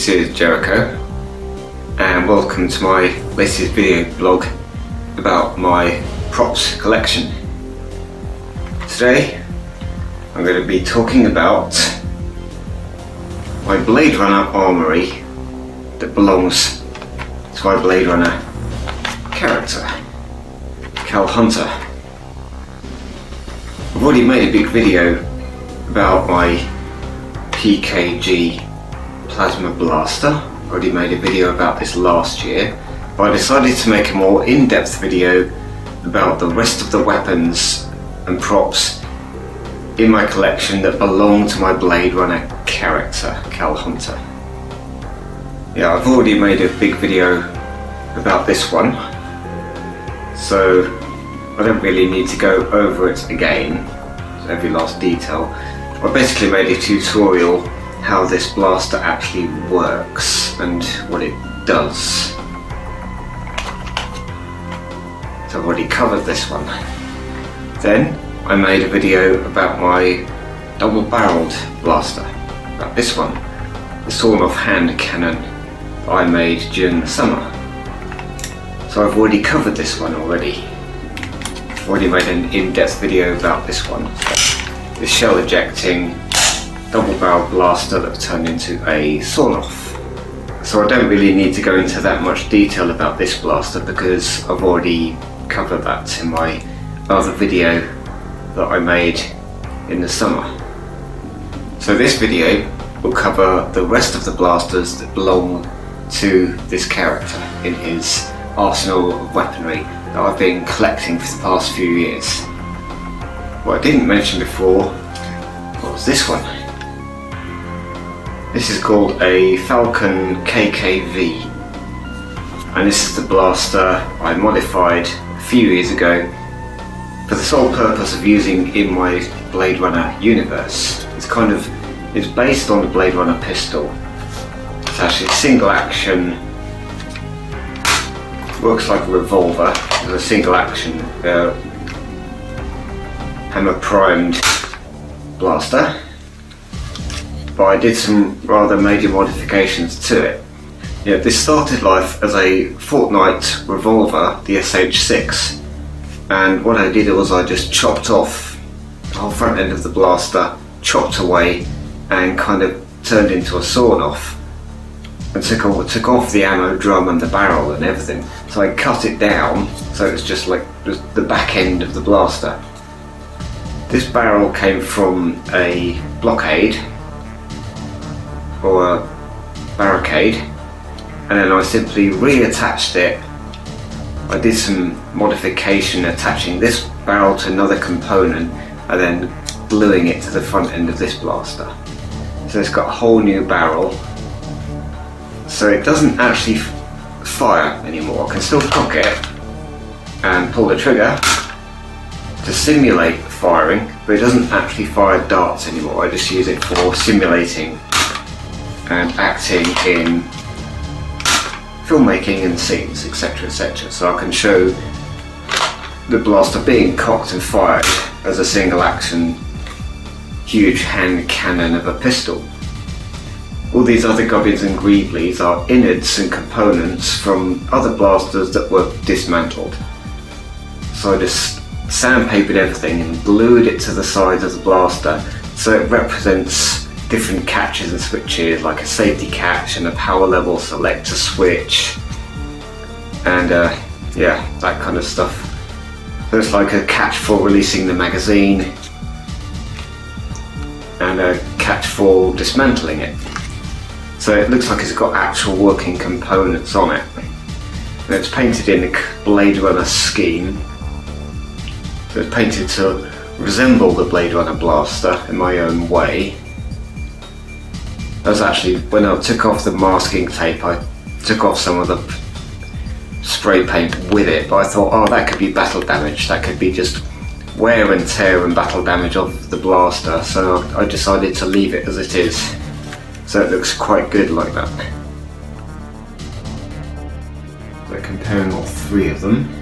this is Jericho and welcome to my latest video blog about my props collection. Today I'm going to be talking about my Blade Runner armory that belongs to my Blade Runner character, Cal Hunter. I've already made a big video about my PKG Plasma Blaster. I already made a video about this last year, but I decided to make a more in-depth video about the rest of the weapons and props in my collection that belong to my Blade Runner character, Cal Hunter. Yeah, I've already made a big video about this one, so I don't really need to go over it again, every last detail. I basically made a tutorial how this blaster actually works and what it does. So I've already covered this one. Then I made a video about my double-barreled blaster, about this one, the sawn-off hand cannon that I made during the summer. So I've already covered this one already. I've already made an in-depth video about this one. The shell ejecting double-barreled blaster that turned into a sawn-off. So I don't really need to go into that much detail about this blaster because I've already covered that in my other video that I made in the summer. So this video will cover the rest of the blasters that belong to this character in his arsenal of weaponry that I've been collecting for the past few years. What I didn't mention before was this one. This is called a Falcon KKV, and this is the blaster I modified a few years ago for the sole purpose of using in my Blade Runner universe. It's based on the Blade Runner pistol. It's actually single action, works like a revolver. It's a single action hammer primed blaster, but I did some rather major modifications to it. Yeah, this started life as a Fortnite revolver, the SH6, and what I did was I just chopped off the whole front end of the blaster, chopped away and kind of turned into a sawn-off, and took off the ammo drum and the barrel and everything. So I cut it down so it was just like the back end of the blaster. This barrel came from a blockade or a barricade, and then I simply reattached it. I did some modification attaching this barrel to another component and then gluing it to the front end of this blaster. So it's got a whole new barrel, so it doesn't actually fire anymore. I can still cock it and pull the trigger to simulate firing, but it doesn't actually fire darts anymore. I just use it for simulating and acting in filmmaking and scenes, etc, etc. So I can show the blaster being cocked and fired as a single action huge hand cannon of a pistol. All these other gubbins and greeblies are innards and components from other blasters that were dismantled. So I just sandpapered everything and glued it to the sides of the blaster so it represents different catches and switches, like a safety catch and a power level selector switch, and yeah, that kind of stuff. So it's like a catch for releasing the magazine and a catch for dismantling it. So it looks like it's got actual working components on it, and it's painted in the Blade Runner scheme. So it's painted to resemble the Blade Runner blaster in my own way. That was actually when I took off the masking tape, I took off some of the spray paint with it, but I thought, oh, that could be battle damage, that could be just wear and tear and battle damage of the blaster, so I decided to leave it as it is. So it looks quite good like that. So comparing all three of them,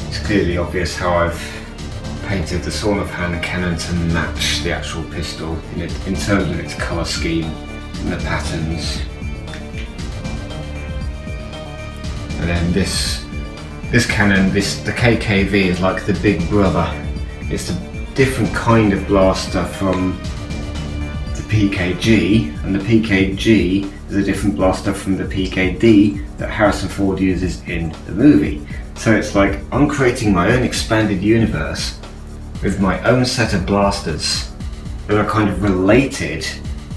it's clearly obvious how I've painted the sawn-off hand cannon to match the actual pistol in terms of its colour scheme and the patterns. And then this cannon, the KKV, is like the big brother. It's a different kind of blaster from the PKG, and the PKG is a different blaster from the PKD that Harrison Ford uses in the movie. So it's like I'm creating my own expanded universe with my own set of blasters that are kind of related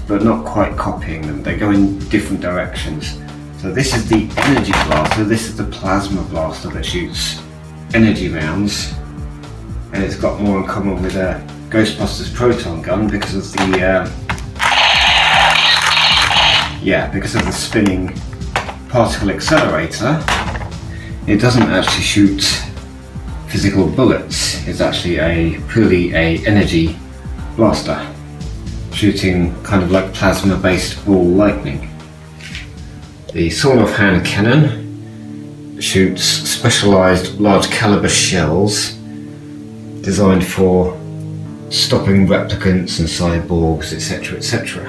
but not quite copying them. They go in different directions. So this is the energy blaster, this is the plasma blaster that shoots energy rounds, and it's got more in common with a Ghostbusters proton gun because of the spinning particle accelerator. It doesn't actually shoot physical bullets. It's actually purely a energy blaster, shooting kind of like plasma-based ball lightning. The sawn-off hand cannon shoots specialised large caliber shells designed for stopping replicants and cyborgs, etc., etc.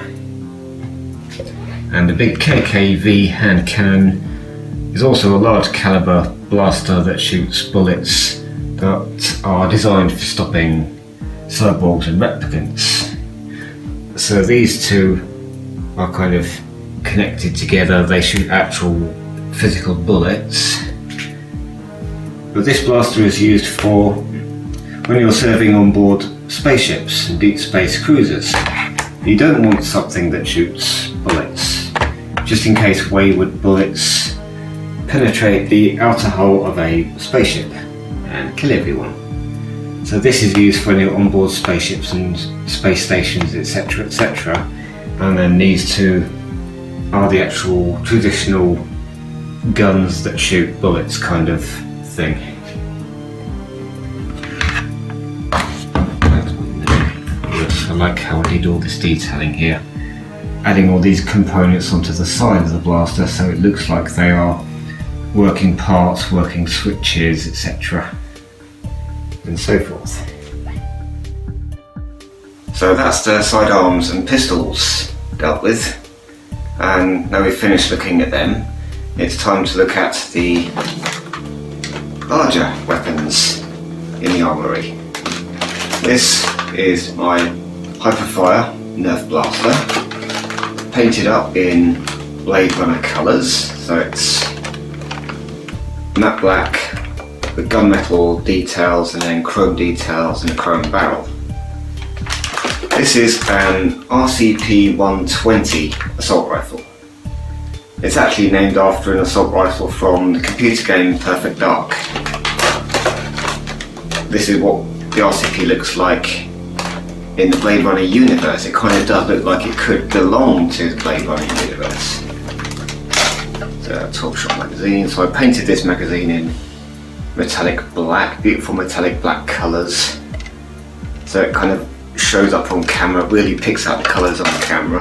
And the big KKV hand cannon is also a large caliber blaster that shoots bullets that are designed for stopping cyborgs and replicants. So these two are kind of connected together. They shoot actual physical bullets. But this blaster is used for when you're serving on board spaceships and deep space cruisers. You don't want something that shoots bullets, just in case wayward bullets penetrate the outer hull of a spaceship and kill everyone. So this is used for when you're on board spaceships and space stations, etc., etc. And then these two are the actual traditional guns that shoot bullets kind of thing. I like how I did all this detailing here, adding all these components onto the side of the blaster so it looks like they are working parts, working switches, etc. and so forth. So that's the sidearms and pistols dealt with. And now we've finished looking at them, it's time to look at the larger weapons in the armoury. This is my Hyperfire Nerf Blaster, painted up in Blade Runner colours, so it's matte black with gunmetal details and then chrome details and a chrome barrel. This is an RCP-120 assault rifle. It's actually named after an assault rifle from the computer game Perfect Dark. This is what the RCP looks like in the Blade Runner universe. It kind of does look like it could belong to the Blade Runner universe. It's a 12-shot magazine, so I painted this magazine in metallic black, beautiful metallic black colours. So it kind of shows up on camera, really picks out the colours on camera.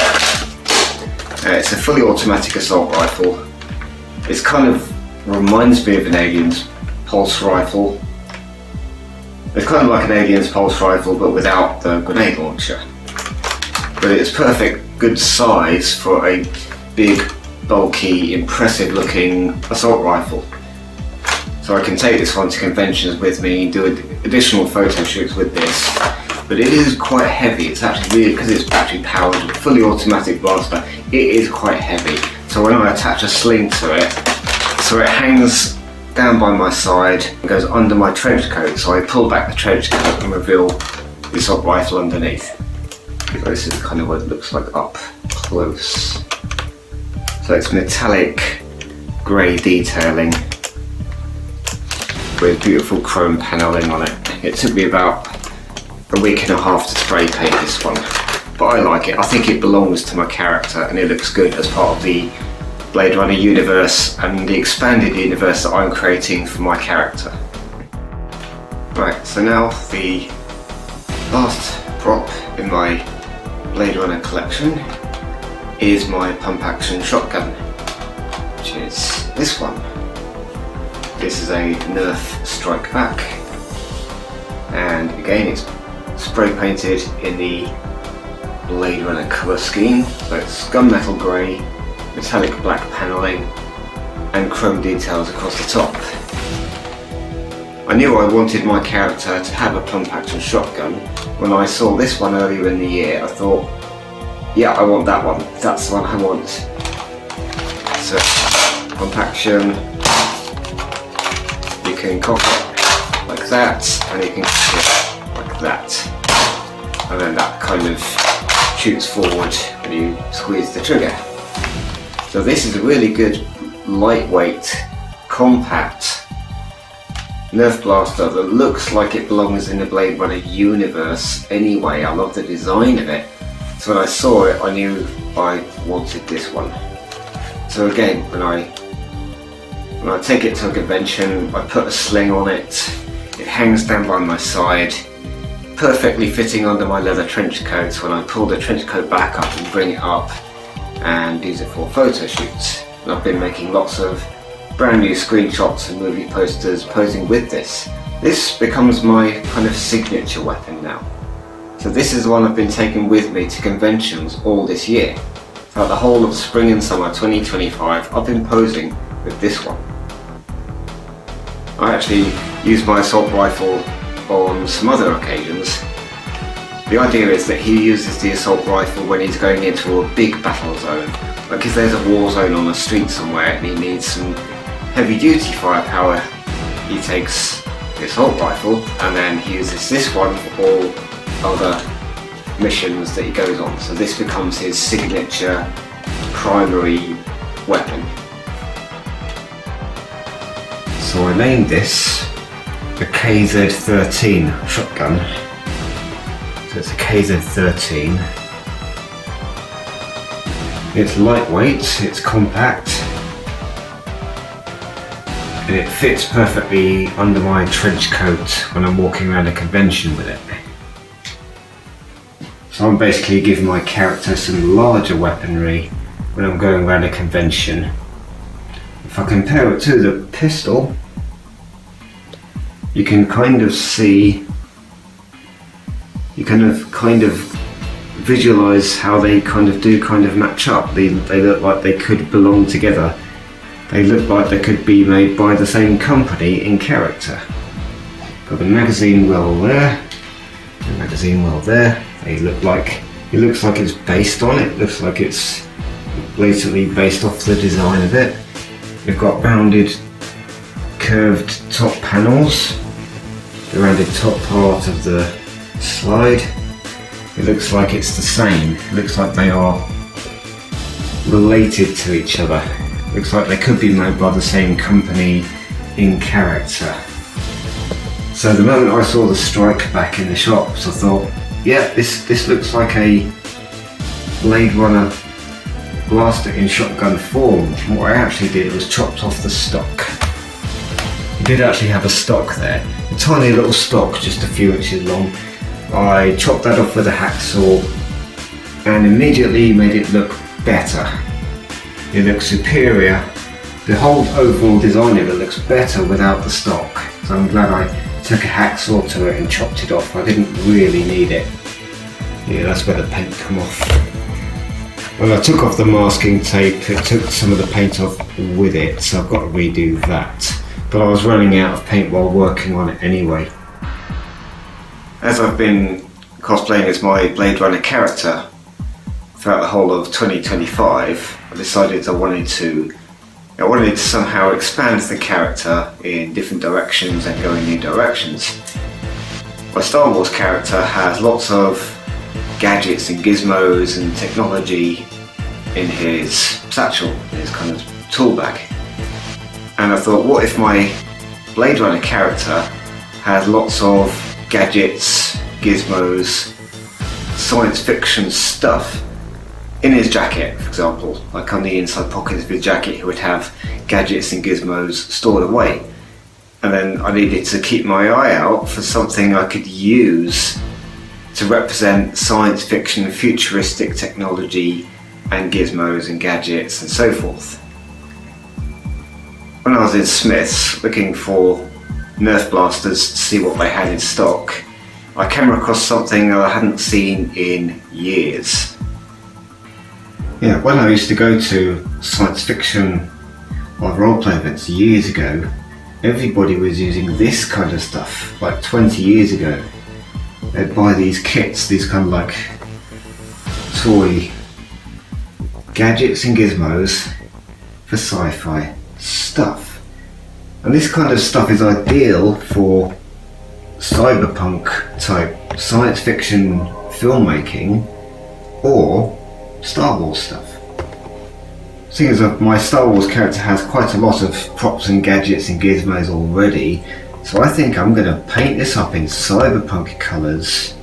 It's a fully automatic assault rifle. It kind of reminds me of an Alien's pulse rifle. It's kind of like an Alien's pulse rifle but without the grenade launcher. But it's perfect, good size for a big, bulky, impressive looking assault rifle. So I can take this one to conventions with me, do additional photo shoots with this. But it is quite heavy. It's actually really, because it's battery powered, fully automatic blaster, it is quite heavy. So when I attach a sling to it, so it hangs down by my side and goes under my trench coat. So I pull back the trench coat and reveal the assault rifle underneath. So this is kind of what it looks like up close. So it's metallic grey detailing with beautiful chrome panelling on it. It took me about a week and a half to spray paint this one, but I like it. I think it belongs to my character and it looks good as part of the Blade Runner universe and the expanded universe that I'm creating for my character. Right, so now the last prop in my Blade Runner collection is my pump action shotgun, which is this one. This is a Nerf Strike Back, and again it's spray painted in the Blade Runner colour scheme, so it's gunmetal grey, metallic black panelling and chrome details across the top. I knew I wanted my character to have a pump action shotgun. When I saw this one earlier in the year, I thought, yeah, I want that one, that's the one I want. So, pump action, you can cock it like that, and you can cock it like that. And then that kind of shoots forward and you squeeze the trigger. So this is a really good, lightweight, compact Nerf blaster that looks like it belongs in the Blade Runner universe anyway. I love the design of it. So when I saw it, I knew I wanted this one. So again, when I take it to a convention, I put a sling on it. It hangs down by my side, perfectly fitting under my leather trench coat. So when I pull the trench coat back up and bring it up and use it for photo shoots. And I've been making lots of brand new screenshots and movie posters posing with this. This becomes my kind of signature weapon now. So this is the one I've been taking with me to conventions all this year. Throughout the whole of spring and summer 2025, I've been posing with this one. I actually use my assault rifle on some other occasions. The idea is that he uses the assault rifle when he's going into a big battle zone. Like if there's a war zone on a street somewhere and he needs some heavy duty firepower, he takes the assault rifle and then he uses this one for all other missions that he goes on. So this becomes his signature primary weapon. So I named this the KZ-13 shotgun. So it's a KZ-13. It's lightweight, it's compact, and it fits perfectly under my trench coat when I'm walking around a convention with it. So I'm basically giving my character some larger weaponry when I'm going around a convention. If I compare it to the pistol, you can kind of see, you kind of visualize how they kind of match up. They look like they could belong together. They look like they could be made by the same company in character. Got the magazine well there, the magazine well there. They look like, it looks like it's based on it. Looks like it's blatantly based off the design of it. We've got rounded, curved top panels, the rounded top part of the slide. It looks like it's the same. It looks like they are related to each other. It looks like they could be made by the same company in character. So the moment I saw the strike back in the shops, I thought, yeah, this looks like a Blade Runner blaster in shotgun form. And what I actually did was chopped off the stock. It did actually have a stock there, a tiny little stock, just a few inches long. I chopped that off with a hacksaw and immediately made it look better. It looks superior. The whole overall design of it looks better without the stock. So I'm glad I took a hacksaw to it and chopped it off. I didn't really need it. Yeah, that's where the paint come off. When I took off the masking tape, it took some of the paint off with it, so I've got to redo that. But I was running out of paint while working on it anyway. As I've been cosplaying as my Blade Runner character throughout the whole of 2025, I decided I wanted to somehow expand the character in different directions and go in new directions. My Star Wars character has lots of gadgets and gizmos and technology in his satchel, in his kind of tool bag. And I thought, what if my Blade Runner character has lots of gadgets, gizmos, science fiction stuff in his jacket, for example. Like on the inside pocket of his jacket he would have gadgets and gizmos stored away. And then I needed to keep my eye out for something I could use to represent science fiction, futuristic technology and gizmos and gadgets and so forth. When I was in Smith's looking for Nerf blasters to see what they had in stock, I came across something I hadn't seen in years. Yeah, when I used to go to science fiction or roleplay events years ago, everybody was using this kind of stuff, like 20 years ago. They'd buy these kits, these kind of like toy gadgets and gizmos for sci-fi stuff. And this kind of stuff is ideal for cyberpunk type science fiction filmmaking or Star Wars stuff. Seeing as my Star Wars character has quite a lot of props and gadgets and gizmos already, so I think I'm going to paint this up in cyberpunk colours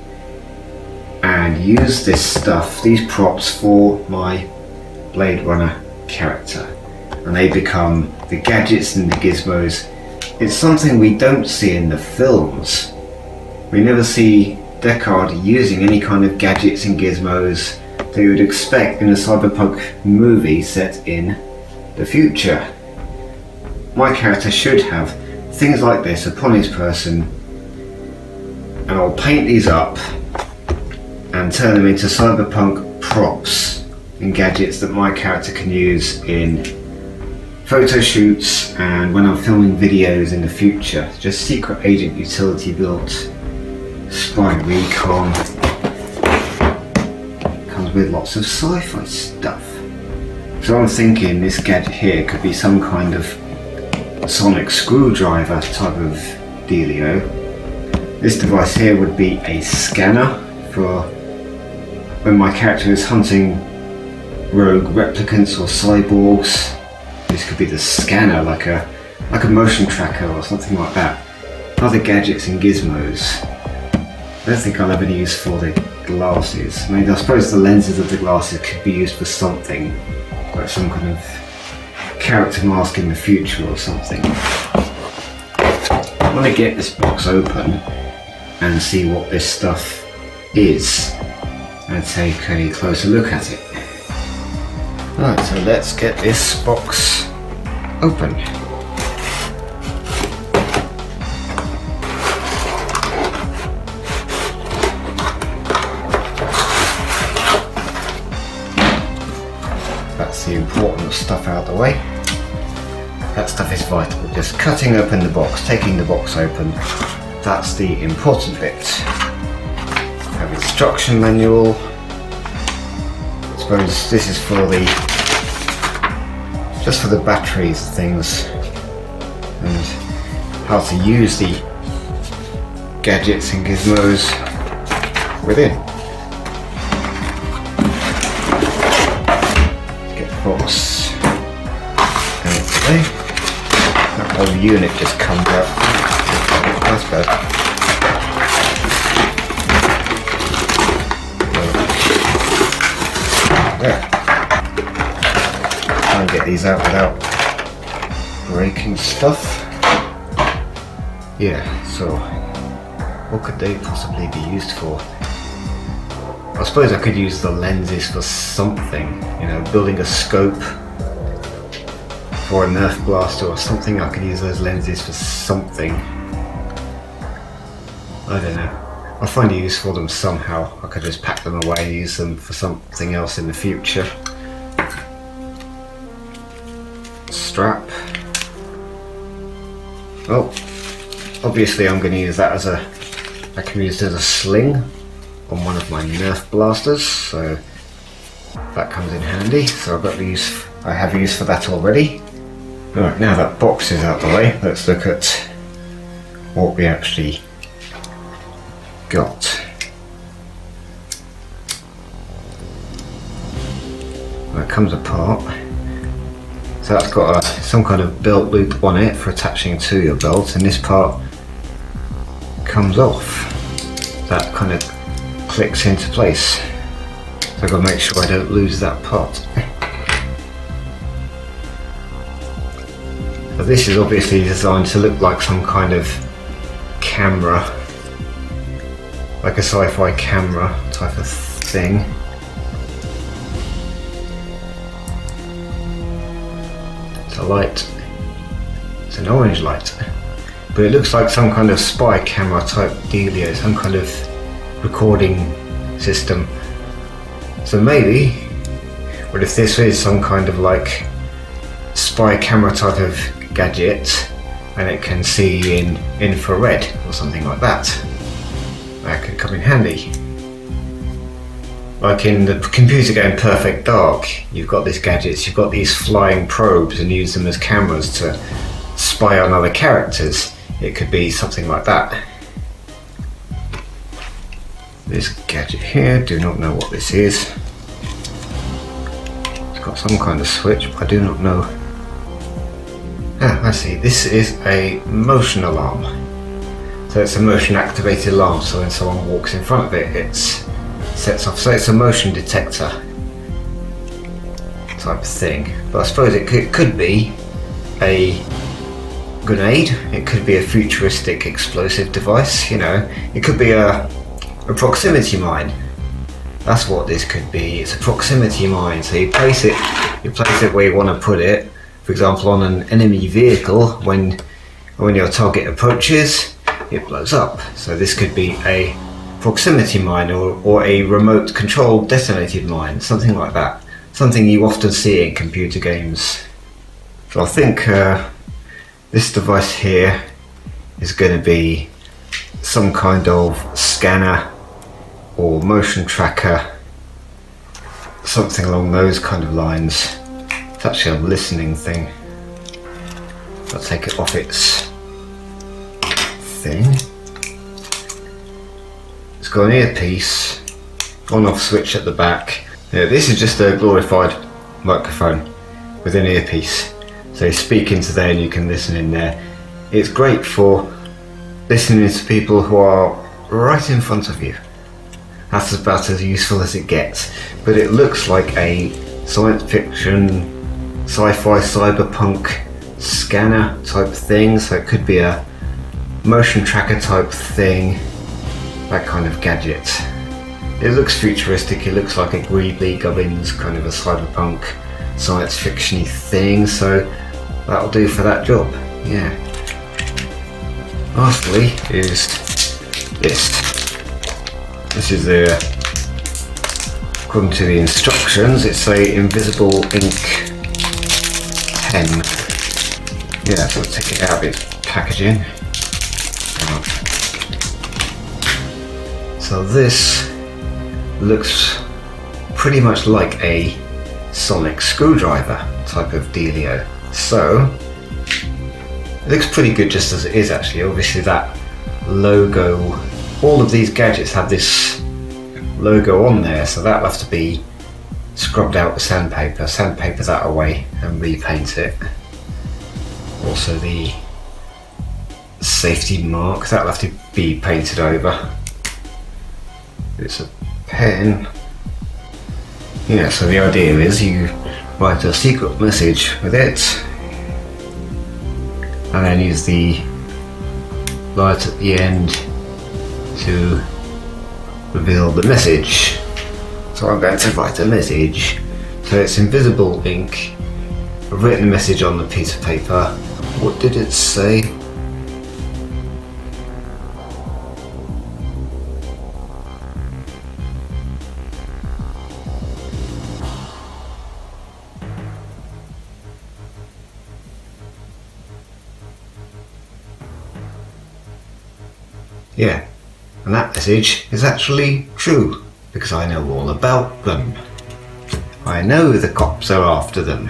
and use this stuff, these props, for my Blade Runner character. And they become the gadgets and the gizmos. It's something we don't see in the films. We never see Deckard using any kind of gadgets and gizmos that you would expect in a cyberpunk movie set in the future. My character should have things like this upon his person, and I'll paint these up and turn them into cyberpunk props and gadgets that my character can use in photo shoots and when I'm filming videos in the future. Just secret agent utility built, spy recon, comes with lots of sci-fi stuff. So I'm thinking this gadget here could be some kind of sonic screwdriver type of dealio. This device here would be a scanner for when my character is hunting rogue replicants or cyborgs. This could be the scanner, like a motion tracker or something like that. Other gadgets and gizmos. I don't think I'll have any use for the glasses. I mean, I suppose the lenses of the glasses could be used for something, like some kind of character mask in the future or something. I want to get this box open and see what this stuff is and take a closer look at it. Right, so let's get this box open. That's the important stuff out of the way. That stuff is vital. Just cutting open the box, taking the box open, that's the important bit. Have instruction manual. I suppose this is for just for the batteries and things, and how to use the gadgets and gizmos within. Get the box out of the way. That whole unit just comes out. That's better. There. Try and get these out without breaking stuff. Yeah, so what could they possibly be used for? I suppose I could use the lenses for something, you know, building a scope for a Nerf blaster or something. I could use those lenses for something. I don't know. I'll find a use for them somehow. I could just pack them away and use them for something else in the future. Strap. Oh, obviously I'm going to use that as I can use it as a sling on one of my Nerf blasters, so that comes in handy. So I have use for that already. Alright, now that box is out of the way, let's look at what we actually got. That comes apart. So that's got some kind of belt loop on it for attaching to your belt, and this part comes off. That kind of clicks into place. So I've got to make sure I don't lose that part. But this is obviously designed to look like some kind of camera, like a sci-fi camera type of thing. It's a light. It's an orange light. but it looks like some kind of spy camera type dealio, some kind of recording system. So maybe, what if this is some kind of like spy camera type of gadget and it can see in infrared or something like that? That could come in handy. Like in the computer game Perfect Dark, you've got these gadgets, you've got these flying probes and use them as cameras to spy on other characters. It could be something like that. This gadget here, do not know what this is. It's got some kind of switch, but I do not know. Ah, I see, this is a motion alarm. So it's a motion activated alarm, so when someone walks in front of it, it sets off. So it's a motion detector type of thing. But I suppose it could be a grenade, it could be a futuristic explosive device, you know, it could be a proximity mine. That's what this could be. It's a proximity mine. So you place it where you want to put it. For example, on an enemy vehicle, when your target approaches, it blows up. So this could be a proximity mine or a remote controlled detonated mine, something like that. Something you often see in computer games. So I think this device here is going to be some kind of scanner or motion tracker, something along those kind of lines. It's actually a listening thing. I'll take it off its thing. It's got an earpiece, on-off switch at the back. Yeah, this is just a glorified microphone with an earpiece. So you speak into there and you can listen in there. It's great for listening to people who are right in front of you. That's about as useful as it gets. But it looks like a science fiction, sci-fi, cyberpunk scanner type thing. So it could be a motion tracker type thing, that kind of gadget. It looks futuristic, it looks like a Greedley Gubbins kind of a cyberpunk science fiction-y thing, so that'll do for that job, yeah. Lastly is this. This is according to the instructions, it's a invisible ink pen. Yeah, so I'll take it out of its packaging. So this looks pretty much like a sonic screwdriver type of dealio. So it looks pretty good just as it is actually. Obviously that logo, all of these gadgets have this logo on there, so that'll have to be scrubbed out with sandpaper that away and repaint it. Also the safety mark, that'll have to be painted over. It's a pen. Yeah, so the idea is you write a secret message with it and then use the light at the end to reveal the message. So I'm going to write a message. So it's invisible ink. I've written a message on the piece of paper. What did it say? Yeah, and that message is actually true, because I know all about them. I know the cops are after them.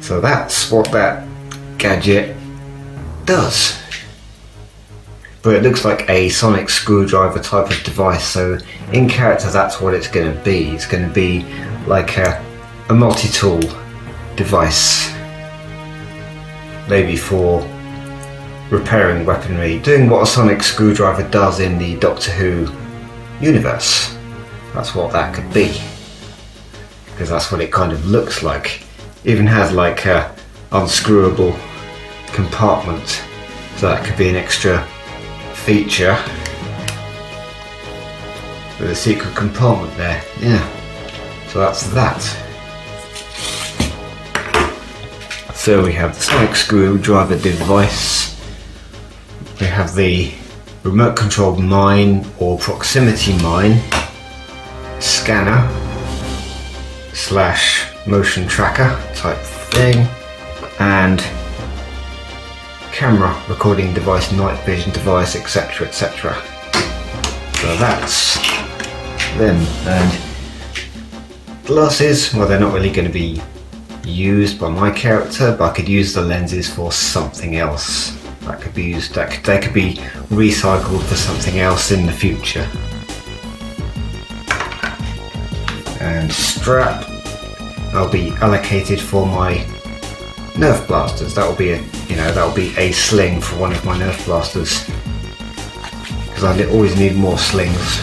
So that's what that gadget does. But it looks like a sonic screwdriver type of device, so in character that's what it's going to be. It's going to be like a multi-tool device. Maybe for repairing weaponry, doing what a sonic screwdriver does in the Doctor Who universe. That's what that could be, because that's what it kind of looks like. Even has like a unscrewable compartment, so that could be an extra feature with a secret compartment there. Yeah, so that's that. So we have the sonic screwdriver device, we have the remote controlled mine or proximity mine, scanner slash motion tracker type thing, and camera recording device, night vision device, etc, etc. So that's them. And glasses, well, they're not really going to be used by my character, but I could use the lenses for something else. That could be used, they could be recycled for something else in the future. And strap, I'll be allocated for my Nerf blasters. That will be a sling for one of my Nerf blasters, because I always need more slings.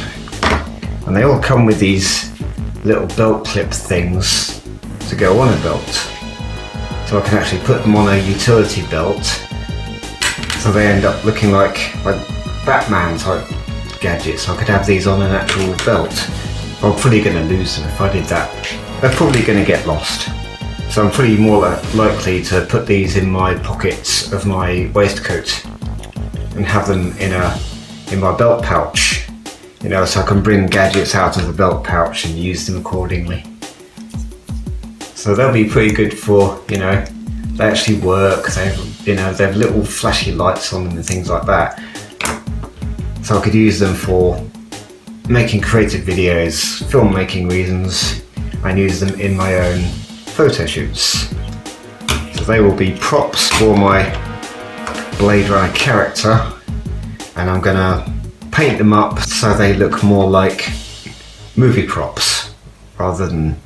And they all come with these little belt clip things to go on a belt, so I can actually put them on a utility belt, so they end up looking like Batman type gadgets. I could have these on an actual belt. I'm probably going to lose them if I did that. They're probably going to get lost, so I'm pretty more likely to put these in my pockets of my waistcoat and have them in my belt pouch, so I can bring gadgets out of the belt pouch and use them accordingly. So they'll be pretty good for, they actually work. They have little flashy lights on them and things like that. So I could use them for making creative videos, filmmaking reasons, and use them in my own photo shoots. So they will be props for my Blade Runner character, and I'm gonna paint them up so they look more like movie props rather than,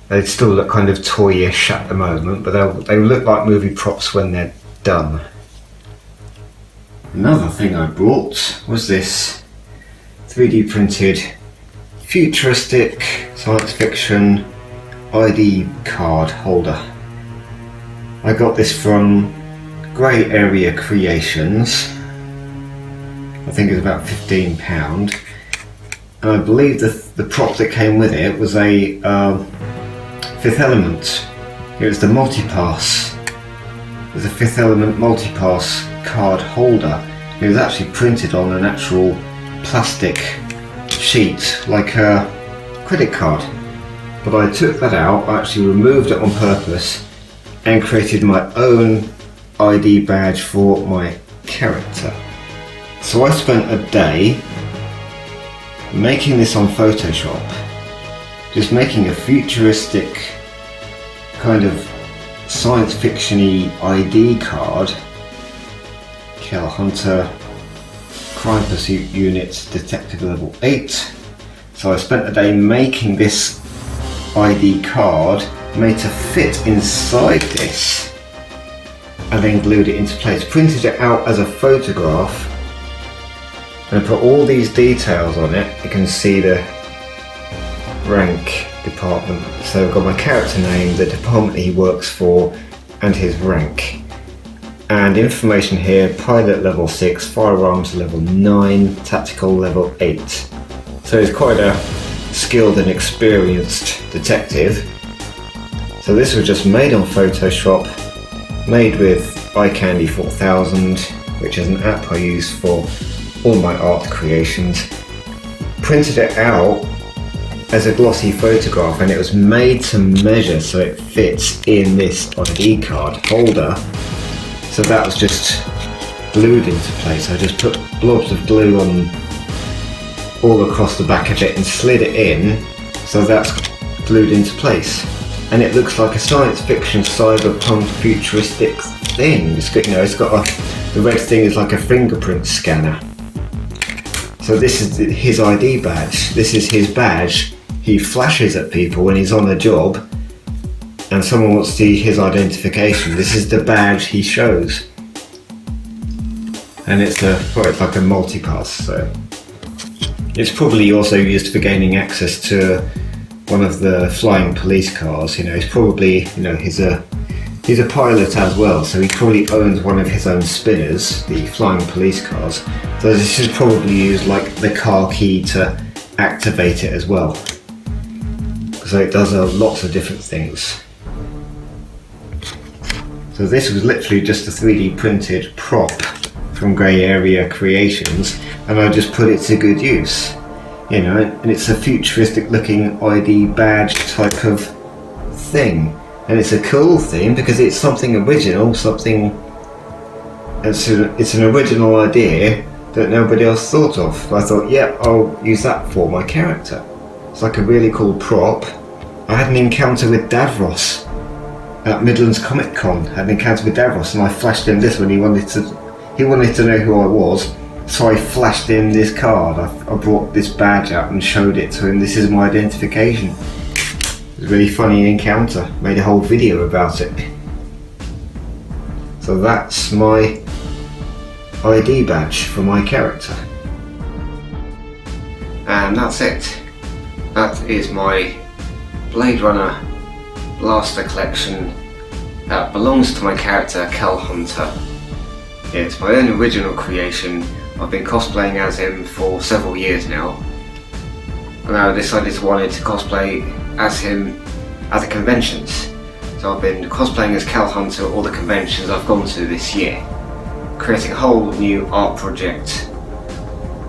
they still look kind of toyish at the moment, but they'll look like movie props when they're done. Another thing I brought was this 3D printed futuristic science fiction ID card holder. I got this from Grey Area Creations. I think it's about £15, and I believe the prop that came with it was a Fifth Element. It was the multipass. It was a Fifth Element multipass card holder. It was actually printed on an actual plastic sheet, like a credit card. But I took that out, I actually removed it on purpose and created my own ID badge for my character. So I spent a day making this on Photoshop, just making a futuristic kind of science fiction-y ID card. Kill Hunter, Crime Pursuit Unit, Detective Level 8. So I spent a day making this ID card made to fit inside this, and then glued it into place. Printed it out as a photograph and put all these details on it. You can see the rank department. So I've got my character name, the department he works for, and his rank. And information here: pilot level 6, firearms level 9, tactical level 8. So he's quite a skilled and experienced detective. So this was just made on Photoshop, made with iCandy 4000, which is an app I use for all my art creations. Printed it out as a glossy photograph, and it was made to measure so it fits in this ID card holder. So that was just glued into place. I just put blobs of glue on all across the back of it and slid it in, so that's glued into place. And it looks like a science fiction cyberpunk futuristic thing. It's got, the red thing is like a fingerprint scanner. So this is his ID badge. This is his badge. He flashes at people when he's on a job and someone wants to see his identification. This is the badge he shows. And it's like a multipass, so it's probably also used for gaining access to one of the flying police cars. He's probably, he's a pilot as well, so he probably owns one of his own spinners, the flying police cars. So this is probably used like the car key to activate it as well. So it does lots of different things. So this was literally just a 3D printed prop from Grey Area Creations, and I just put it to good use. You know, and it's a futuristic looking ID badge type of thing. And it's a cool thing because it's something original, it's an original idea that nobody else thought of. I thought, yeah, I'll use that for my character. It's like a really cool prop. I had an encounter with Davros at Midlands Comic Con. I had an encounter with Davros, and I flashed him this when he wanted to know who I was. So I flashed him this card. I brought this badge out and showed it to him. This is my identification. It was a really funny encounter. Made a whole video about it. So that's my ID badge for my character. And that's it. That is my Blade Runner Blaster collection that belongs to my character Cal Hunter. It's my own original creation. I've been cosplaying as him for several years now. And I decided to wanted to cosplay as him at the conventions. So I've been cosplaying as Cal Hunter at all the conventions I've gone to this year, creating a whole new art project.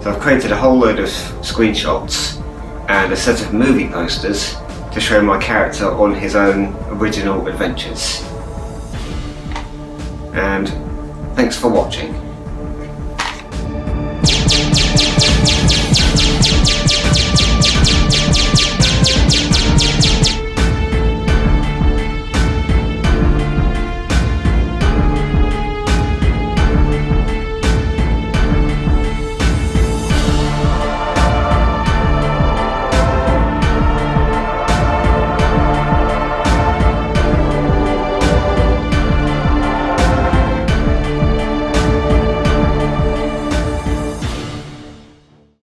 So I've created a whole load of screenshots and a set of movie posters to show my character on his own original adventures. And thanks for watching.